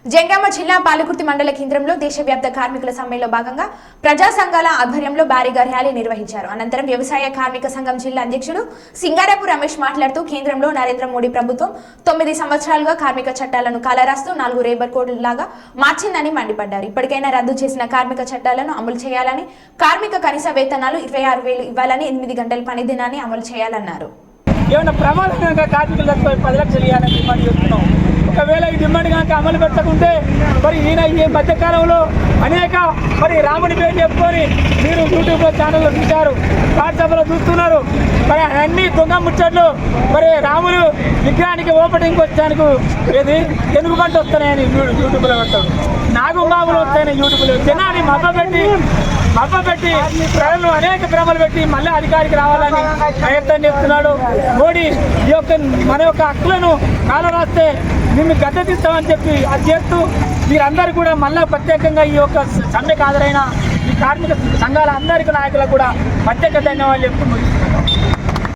జంగామ జిల్లా పాలకుర్తి మండల కేంద్రంలో దేశవ్యాప్త కార్మికుల సమ్మెలో భాగంగా ప్రజా సంఘాల ఆధ్వర్యంలో భారీగా ర్యాలీ నిర్వహించారు. అనంతరం వ్యవసాయ కార్మిక సంఘం జిల్లా అధ్యక్షుడు సింగారపు రమేష్ మాట్లాడుతూ కేంద్రంలో నరేంద్ర మోడీ ప్రభుత్వం 9 సంవత్సరాలుగా కార్మిక చట్టాలను కాలరాస్తూ 4 లేబర్ కోడ్లాగా మార్చిందని మండిపడ్డారు. ఇప్పటికైనా రద్దు చేసిన కార్మిక చట్టాలను అమలు చేయాలని, కార్మిక కనీస వేతనాలు 26,000 ఇవ్వాలని, 8 గంటల పని దినాన్ని అమలు చేయాలన్నారు. ఏమైనా ప్రమాదంగా కార్మికులకు 10 లక్షలు ఇవ్వాలని డిమాండ్ చేస్తున్నాం. ఒకవేళ ఈ డిమాండ్ కనుక అమలు పెట్టకుంటే మరి ఈయన ఈ మధ్యకాలంలో అనేక రాముని పేరు చెప్పుకొని మీరు యూట్యూబ్లో ఛానల్లో చూశారు, వాట్సాప్లో చూస్తున్నారు. మరి అన్ని దొంగ ముచ్చట్లు రాములు విగ్రహానికి ఓపెనింగ్ వచ్చానికి ఏది ఎనుగుబంట వస్తున్నాయని యూట్యూబ్లో పెడతాడు, నాగుమాములు వస్తాయని యూట్యూబ్లో జనాన్ని మబ్బపెట్టి ప్రజలను అనేక భ్రమలు పెట్టి మళ్ళీ అధికారికి రావాలని ప్రయత్నం చేస్తున్నాడు. మోడీ మన యొక్క హక్కులను కాలరాస్తే నిన్ను గద్దెతిస్తామని చెప్పి అది చేస్తూ మీరందరూ కూడా మళ్ళీ ప్రత్యేకంగా ఈ యొక్క సమ్మెకు హాజరైన ఈ కార్మిక సంఘాల అందరికీ నాయకులకు కూడా ప్రత్యేక ధన్యవాదాలు చెప్తూ